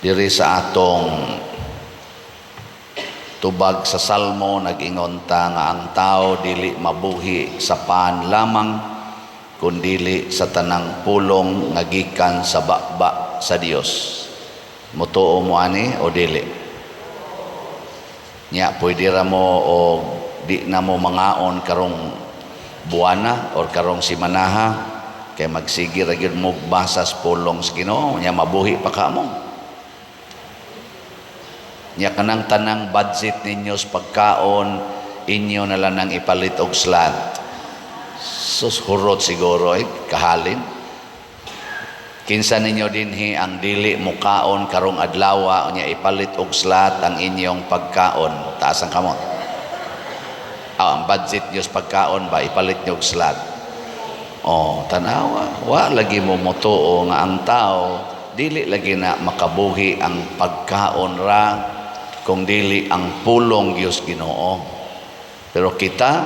Diri sa atong tubag sa Salmo nag-ingon ta nga ang tao dili mabuhi sa paan lamang kundili sa tanang pulong nga gikan sa bakba sa Dios. Mutuo mo ani o dili? Nya pwede ra mo o di na mo mangaon karong buwana or karong simanaha kay magsige ra gyud mo basa sa pulong sa Ginoo nya mabuhi pa kamo. Nya kanang tanang budget ninyo sa pagkaon inyo na lang nang ipalit og slot. Sus hurot siguro kahalin. Kinsa ninyo dinhi ang dili mukaon karong adlaw nya ipalit og slot ang inyong pagkaon. Taas ang kamot. Ang budget niyo sa pagkaon ba ipalit niyo og slot. Tanawa, wa lagi mo motuo nga ang tao dili lagi na makabuhi ang pagkaon ra kung dili ang pulong Dios Ginoo. Pero kita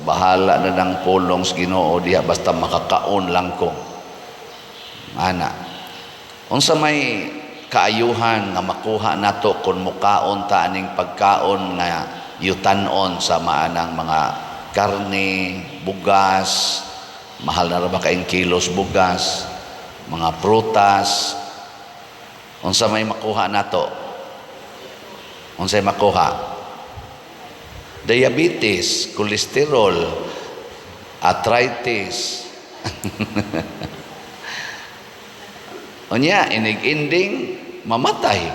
bahala na ng pulong sa Ginoo diha basta makakaon lang ko. Ana. Unsa may kaayuhan nga makuha nato kung mukaon ta aning pagkaon nga yutan-on sa maanang mga karne, bugas, mahal na ra ba kaing kilos bugas, mga prutas. Unsa may makuha nato? Unsay makuha? Diabetes, kolesterol, arthritis. Unya inig-inding mamatay.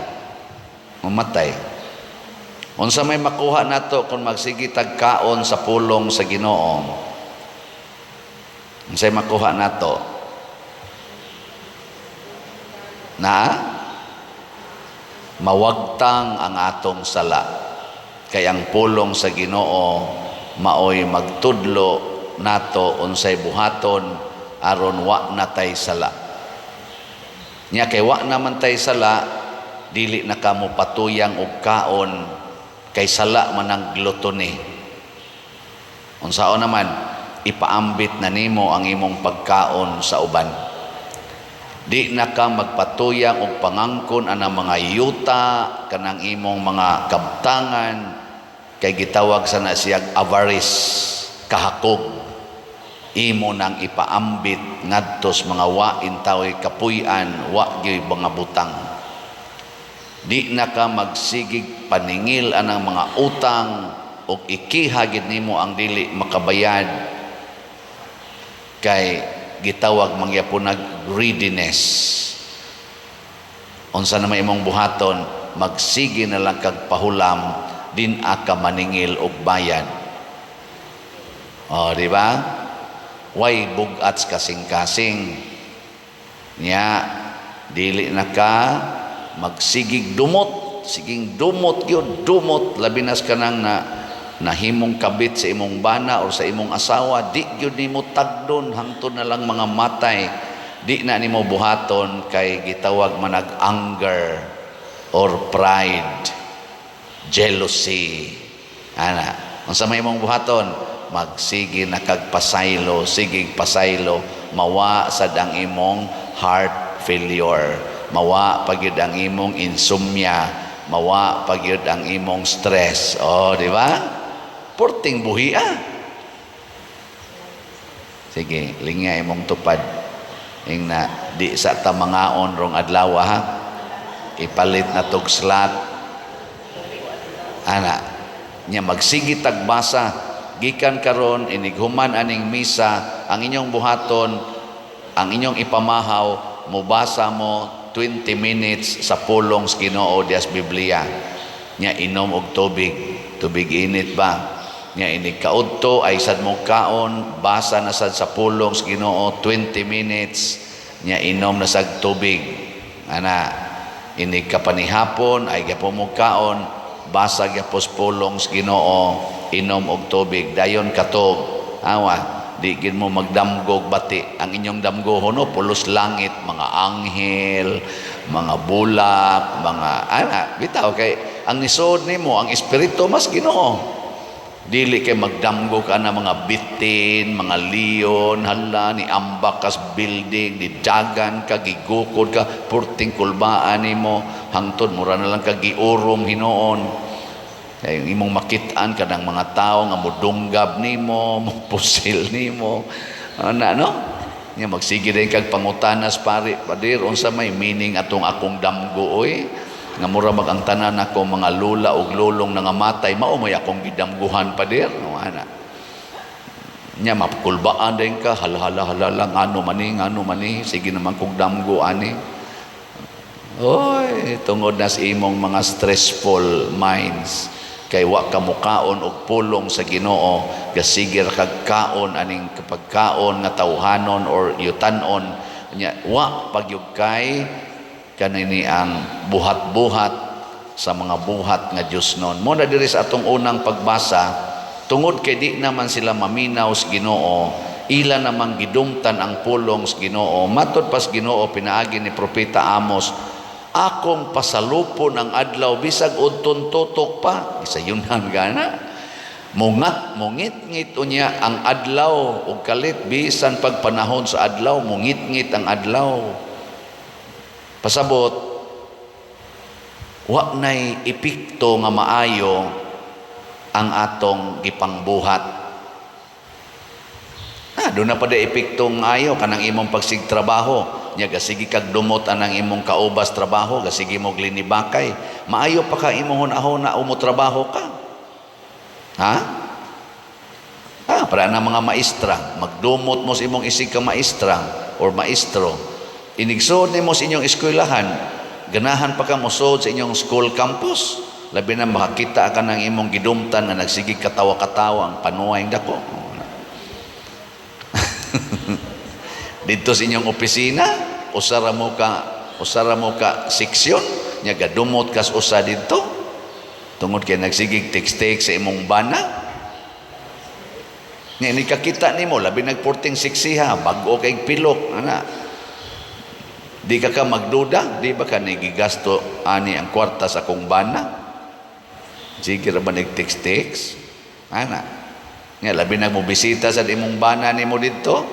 Unsa may makuha nato kung magsigi tagkaon sa pulong sa Ginoo? Unsay makuha nato? Mawagtang ang atong sala. Kay ang pulong sa Ginoo maoy magtudlo nato unsay buhaton aron wa natay sala. Nya kay wa naman tay sala dili na kamo patuyang og kaon kay sala man ang gluttony. Unsaon naman ipaambit na nimo ang imong pagkaon sa uban. Di na ka magpatuyang og pangangkon anang mga yuta kanang imong mga kabtangan kay gitawag sa na siyag avarice, kahakog. Imo nang ipaambit ngadtos mga wain tawoy kapuy-an wa gyud mga butang. Di na ka magsigig paningil anang mga utang ug ikiha gid nimo ang dili makabayad kay gitawag mangyapunag greediness. Unsa na may imong buhaton magsige na lang kag pahulam din aka maningil og bayad. Di ba? Way bugats kasing-kasing. Nya dili na ka magsigig dumot, siging dumot gyud, dumot labi nas kanang nahimong kabit sa imong bana or sa imong asawa, di gyud nimo tagdon hangtod na lang mga matay. Di na nimo buhaton kay gitawag manag anger or pride, jealousy. Unsa may imong buhaton? Magsige na kag pasaylo, sigig pasaylo, mawa sad ang imong heart failure, mawa pagyud ang imong insomnia, mawa pagyud ang imong stress. Di ba? Porting buhi Sige, linga imong tupad. Na di sa tamangaon rong adlaw ipalit na tog slot. Nya magsige tagbasa gikan karon inighuman aning misa ang inyong buhaton, ang inyong ipamahaw, mubasa mo 20 minutes sa pulong sa Ginoo dias Biblia. Nya inom og tubig init ba? Nya inig kaudto ay sad mo kaon, basa na sad sa pulong sa Ginoo 20 minutes, nya inom na sad tubig. Inig kapanihapon ay gyapon mo kaon, basa gyapos pulong sa Ginoo, inom og tubig dayon katog. Di gid mo magdamgog bati. Ang inyong damgohon pulos langit, mga anghel, mga bulak, mga bitaw kay ang nisod nimo ang espiritu mas Ginoo. Dili kay magdamgo ka na mga bitin, mga leon, hala, ni ambak kas building, ni dagan ka, gigukod ka, purting kulbaan nimo, hangtod, mura na lang ka giurong hinoon. Kaya imong makitaan ka ng mga tao nga mudunggab nimo, pusil nimo, no? Nga magsige din kag pangutanas padir, unsa may meaning atong akong damgo, oy? Nga mura mag ang tanan ako mga lula ug lulong nga matay mao may akong gidamguhan pa dir no ana nya mapukulbaan din ka hala lang ano mani sige naman kong damgo ani oy tungod na sa imong mga stressful minds kay wa ka mukaon og pulong sa Ginoo gasigir kag kaon aning kapagkaon nga tawhanon or yutanon nya wa pagyud kay kanini ang buhat-buhat sa mga buhat nga Dios noon. Muna diri sa atong unang pagbasa, tungod kay di naman sila maminaw sa Ginoo, ila namang gidumtan ang pulong sa Ginoo. Matod pas Ginoo pinaagi ni propeta Amos, akong pasalupon ang adlaw bisag udton tutok pa. Isayunan gana. Mungit-ngit unya ang adlaw ug kalit bisan pagpanahon sa adlaw, mungit-ngit ang adlaw. Pasabot, wa nay epekto nga maayo ang atong gipangbuhat. Doon na pa da epekto nga ayo kanang imong pagsigtrabaho. Nya gasigi kag dumot anang imong kaubas trabaho, gasigi mo glinibakay. Maayo pa ka imong hunahon na umutrabaho ka. Para na mga maestra, magdumot mo sa imong isig ka maestra or maestro. Inigsod nimo sa inyong eskwelahan, ganahan pa ka mosod sa inyong school campus. Labi na makakita ka ng imong gidumtan na nagsigig katawa-katawa ang panuway dako. Dito sa inyong opisina, usara mo ka seksyon, nya gadumot kas usa dito. Tungod kay nagsigig text-text sa imong bana. Nya ni kakita nimo labi nagporting siksiha, bag-o kay pilok ana. Di ka magduda, di ba ka nagigasto ani ang kwarta sa kong bana? Sige ra ba nag-text-text? Ana. Nga labi na mo bisita sa imong bana nimo dito,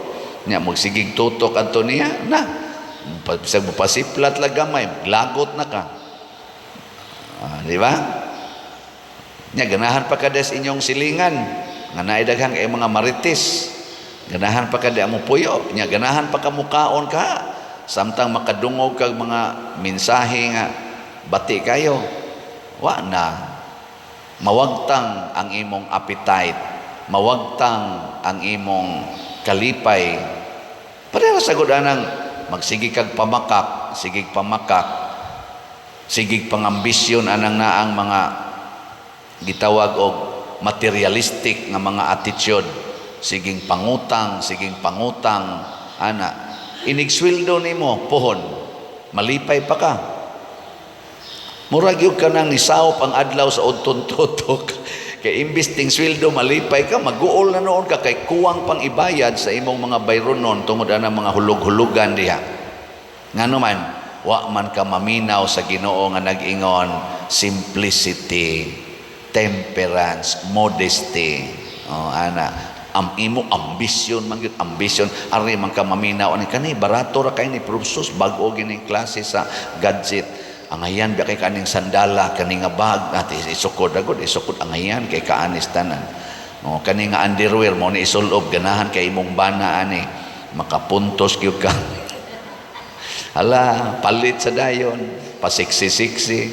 nya magsigig tutok adto niya, na. Bisag mo pasiplat lang gamay, lagot na ka. Di ba? Nya ganahan pa ka des inyong silingan, nga naidaghan kay mga marites. Ganahan pa ka di amo puyo, nya ganahan pa ka mukaon ka. Samtang makadungog kag mga mensahe nga bati kayo, wa na mawagtang ang imong appetite, mawagtang ang imong kalipay. Pareha sa gudanang magsigi kag pamakak, sigig pangambisyon anang naang mga gitawag og materialistic nga mga attitude, siging pangutang, ana. Inigsweldo nimo pohon malipay pa ka murag yung ka nang nisawop ang adlaw sa udton tutok kay imbis ting sweldo malipay ka maguol na noon ka kay kuwang pang ibayad sa imong mga bayronon tungod ana mga hulog-hulugan diha ngano man wa man ka maminaw sa Ginoo nga nag-ingon simplicity, temperance, modesty. Ana imo ambisyon ari man ka maminaw ani kani barato ra kay ni profesos bag-o gining klase sa gadget angayan ba kay kaning sandala kani nga bag ati isukod angayan kay kaanis tanan kani nga underwear mo ni isulob ganahan kay imong bana ani makapuntos gyud ka hala palit sa dayon pasiksi-siksi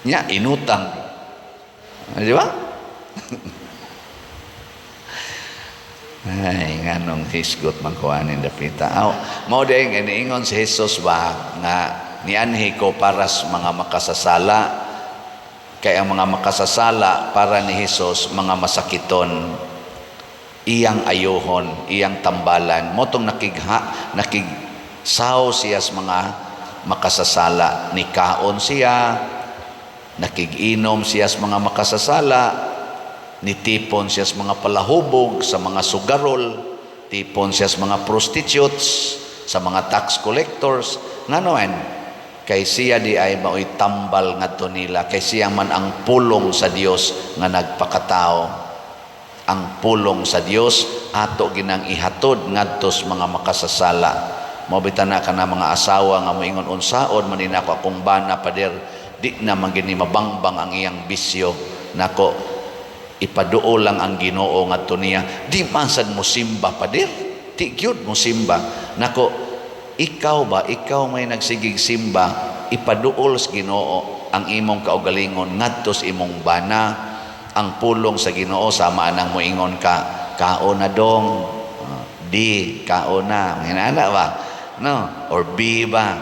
nya inutang di ba? Ay, nganong hisgot man kuhanin dapita. Mao ding iniingon si Jesus ba nga nianhi ko para sa mga makasasala kay ang mga makasasala para ni Jesus mga masakiton iyang ayohon, iyang tambalan. Motong nakigsaw siya sa mga makasasala, nikaon siya, nakiginom siya sa mga makasasala, nitipon siya sa mga palahubog, sa mga sugarol, tipon siya sa mga prostitutes, sa mga tax collectors. Nganoan, kay siya di ay mao'y tambal ngadto nila, kay siya man ang pulong sa Dios nga nagpakatao. Ang pulong sa Dios ato ginang ihatod ngadto sa mga makasasala. Mabitan na ka na mga asawa nga moingon unsaon man din ako akong bana pader, di na man gini mabangbang ang iyang bisyo. Nako, ipaduo lang ang Ginoo ngadto niya, di man sad mo simba pader, di gyud mo simba. Nako, ikaw may nagsigig simba, ipaduol sa Ginoo ang imong kaugalingon ngadto sa imong bana. Ang pulong sa Ginoo sama nang moingon ka, kaon na dong, di kaon na, hinana ba, no? Or bi ba,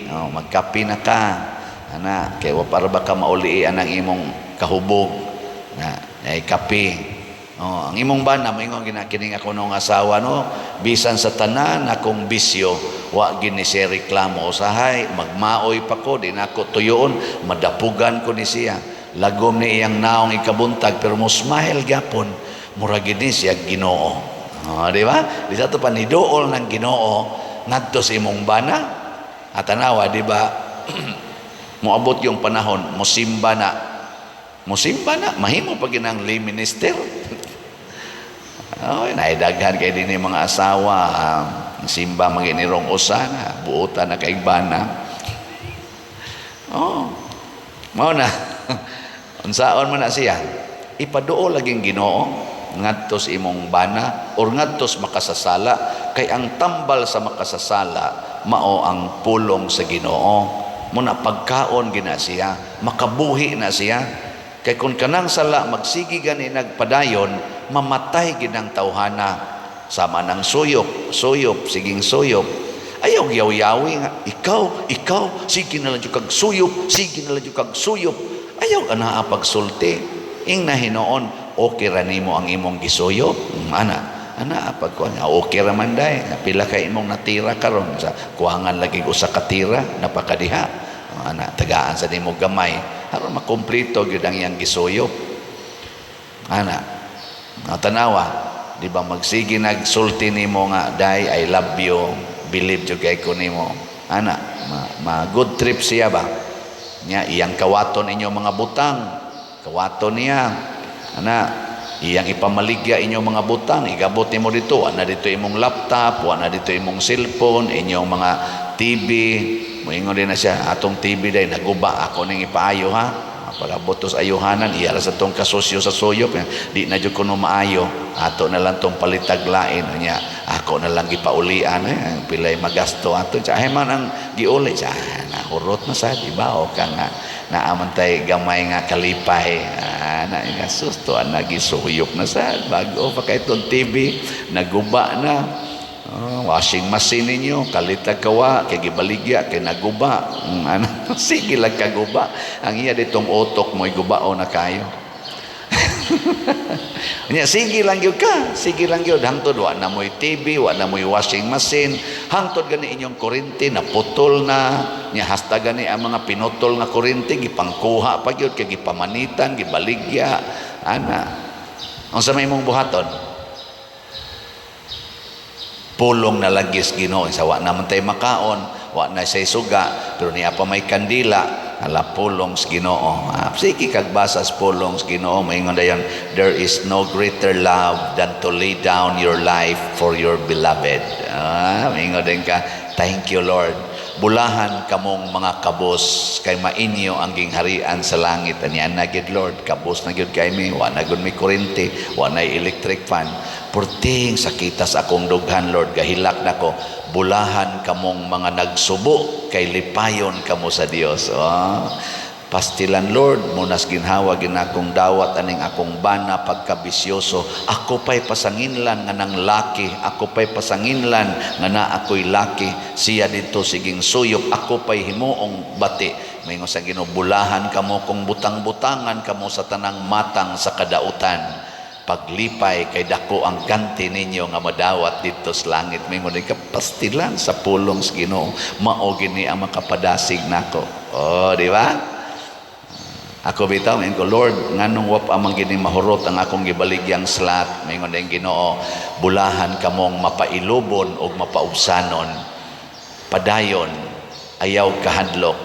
magkapi na ka, ana, kay wa para ba ka maulian ang imong kahubog na ay kapi. Ang imong bana moingon ginakining ako nung asawa, no, bisan sa tanan akong bisyo wa gini siya reklamo, usahay magmaoy pa ko, di na ako tuyoon, madapugan ko ni siya, lagom ni iyang naong ikabuntag, pero mo smile gapon, murag gini siya Ginoo. Di ba? Di sa to paniduol ng Ginoo ngadto sa imong bana. At tanawa, di ba? Moabot yung panahon, musimba na, mahimo pa ginang lay minister. Naidaghan kay din yung mga asawa, simba maginirong usa na buutan na kaigbana. Mao na. Unsaon man na siya, ipaduo laging Ginoo ngadto sa imong bana or ngadto sa makasasala, kay ang tambal sa makasasala mao ang pulong sa Ginoo. Muna pagkaon gina siya, makabuhi na siya. Kay kung kanang sala magsigi gani nagpadayon, mamatay ginang tawhana, sama ng suyop, siging suyop. Ayaw yaw-yawi nga, ikaw, sige na lang yung kag suyop, ayaw ka na pagsulti. Ing nahinoon, okay ra nimo ang imong gisuyop. Ana apag ko nga, okay ra man day, pila kay imong natira karon sa kuwangan lagi usa ka tira, napakadiha. Tagaan sa nimo gamay, aron makumpleto gyud ang iyang gisuyop. Tanawa, di ba magsigi nagsulti nimo nga, day, I love you, believe jud kay ko nimo. Good trip siya ba? Iyang kawaton inyo mga butang, kawaton niya. Iyang ipamaligya inyong mga butang, igabot nimo dito, dito imong laptop, dito imong cellphone, inyong mga TV. Moingon din na siya, atong TV day naguba, ako ning ipaayo ha. Pagabotos ayuhanan, iyara sa tong kasosyo sa suyop, di na jud kuno maayo, ato na lang tong palitaglain niya, ako na lang gipaulian, pilay magasto ato, sahe man ang giuli, nahurot na sa, di ba, o ka nga, naamantay gamay nga kalipay, nga susto, nagisuyop na sa, bago pa kay itong TV, naguba na, washing machine ninyo, kalitag kawa, kay gibaligya, kay naguba, sige lang kaguba, ang iya ditong utok mo, igubao na kayo. Sige lang yun ka, sige lang yun, hangtod, wa na mo'y TV, wa na mo'y washing machine, hangtod gani inyong kurente, naputol na, hasta gani ang mga pinutol na kurente, gipangkuha pa yun, kay gipamanitan, gibaligya, ang sa may mong buhaton, pulong na lagis Ginoo, sa wa naman tayo makaon, wa na say suga, pero niya pa may kandila, ala pulong sa Ginoo. Sige kagbasa sa pulong sa Ginoo, maingon dayon, there is no greater love than to lay down your life for your beloved. Maingon din ka, thank you Lord. Bulahan kamong mga kabos, kay mainyo ang gingharian sa langit. Aniyan na gid Lord, kabos na gid kay mi, wa na gud mi kurente, wa na electric fan. Purting sakitas akong dughan Lord, gahilak nako, bulahan kamong mga nagsubo, kay lipayon kamo sa Dios. Pastilan Lord, munas ginhawa ginakong dawat aning akong bana pagkabisyoso, ako pa'y pasanginlan nga nang laki, ako pa'y pasanginlan nga na ako'y laki, siya dito siging suyop, ako pa'y himuong bati. May nga sa ginubulahan kamo kung butang-butangan kamo sa tanang matang sa kadautan, paglipay kay dako ang ganti ninyo nga madawat dito sa langit. May mga kapastilan sa pulong sa Ginoo, mao gini ang makapadasig nako. Di ba? Ako bitaw, ngayon ko, Lord, nganong wap amang gini mahurot ang akong gibaligyang slat, may ngon din Ginoo, bulahan kamong mapailubon o mapaubsanon, padayon, ayaw kahadlok.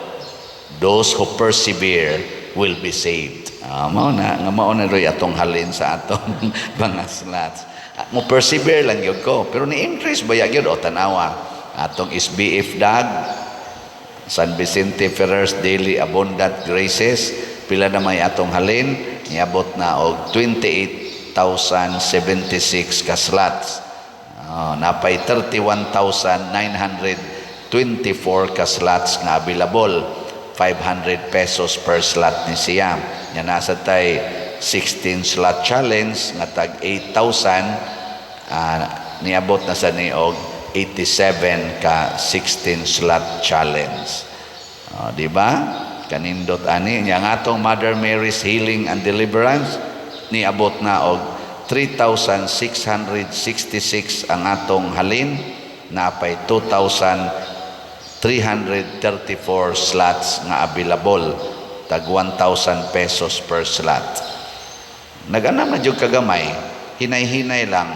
Those who persevere will be saved. Mao na roy atong halin sa atong mga slots. Mo persevere lang yun ko. Pero ni-increase ba yun o tanawa? Atong SBF DAG, San Vicente Ferrer's Daily Abundant Graces, pila na may atong halin, niabot na og 28,076 ka slots. Napay 31,924 ka slots nga available. 500 pesos per slot ni siya. Yan nasa tay 16 slot challenge nga tag 8,000, niabot na sa niog 87 ka 16 slot challenge. Di ba? Kanindot ani nya nga atong Mother Mary's Healing and Deliverance niabot na og 3,666 ang atong halin, napay 2,334 slots nga available, tag 1,000 pesos per slot. Nag-anam na jud kagamay, hinay-hinay lang.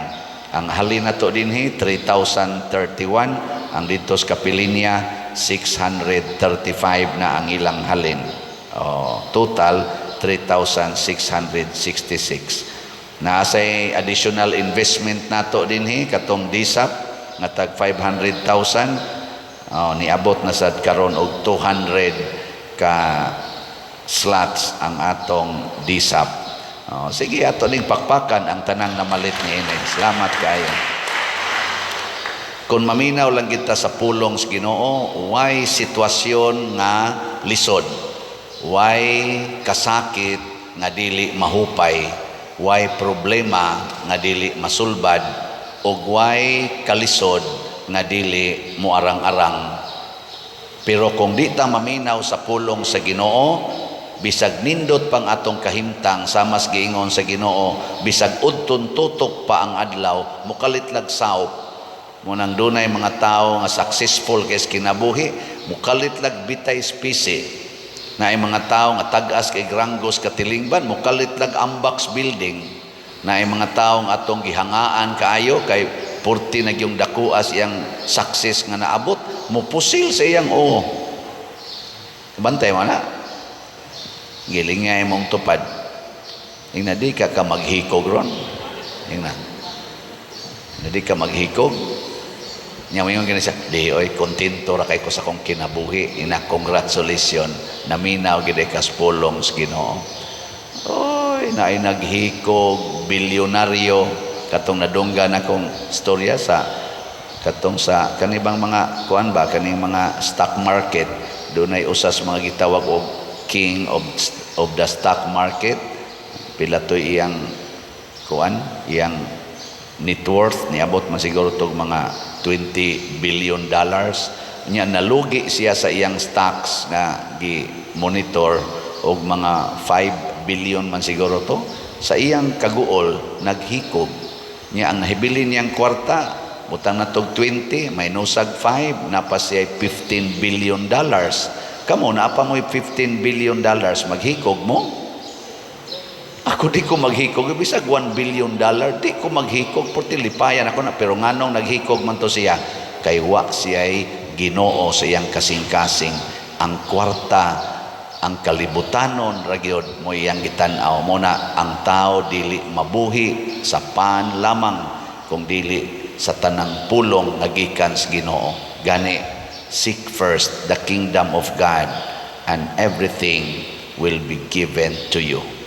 Ang halin na to dinhi 3,031, ang dito sa Capilinia 635 na ang ilang halin. Total 3,666. Naasay additional investment nato dinhi katong DSAP nga tag 500,000. Niabot na sad karon og 200 ka slots ang atong DSAP. Sige ato ning pakpakan ang tanang namalit ni ini. Salamat kayo. Kung maminaw lang kita sa pulong sa Ginoo, why sitwasyon nga lisod, why kasakit nga dili mahupay, why problema nga dili masulbad, ug why kalisod nga dili muarang-arang. Pero kung di ta maminaw sa pulong sa Ginoo, bisag nindot pang atong kahimtang samas giingon sa Ginoo, bisag udton tutok pa ang adlaw, mukalitlag sawop. Munang dunay mga tao nga successful kay kinabuhi, mukalitlag bitay spisi. Na ay mga tao nga tag-as kay granggos katilingban, mukalitlag ambax building. Na ay mga tao nga atong gihangaan kaayo kay purti na yung dakuas iyang success nga naabot, mupusil sa iyang bantay mo na. Giling nga imong tupad. Ingna di ka maghikog ron. Ingna di ka maghikog. Nya mo yung siya, di oy kontento ra kay ko sa kong kinabuhi. Ina congratulations, naminaw gid ka sa pulong sa Ginoo. Oy, naay naghikog, bilyonaryo, katong nadunggan akong storya sa katong sa kanibang mga kuan ba kaning mga stock market, dunay usas mga gitawag og king of the stock market. Pila to iyang kuan, iyang net worth niabot man siguro tog mga $20 billion. Nya nalugi siya sa iyang stocks nga gi-monitor og mga 5 billion man siguro to. Sa iyang kaguol naghikog. Nya ang nahibilin niyang kwarta utang na tog 20 may nusag 5 napa siya $15 billion. Kamo na pa mo $15 billion maghikog mo? Ako di ko maghikog, bisag $1 billion, di ko maghikog, porti lipayan ako na, pero nganong naghikog man to siya, kay wa siya'y Ginoo sa iyang kasing-kasing. Ang kwarta, ang kalibutanon, ragyod mo iyang gitanaw mo na ang tao dili mabuhi sa pan lamang, kung dili sa tanang pulong nagikan sa Ginoo. Gani, seek first the kingdom of God, and everything will be given to you.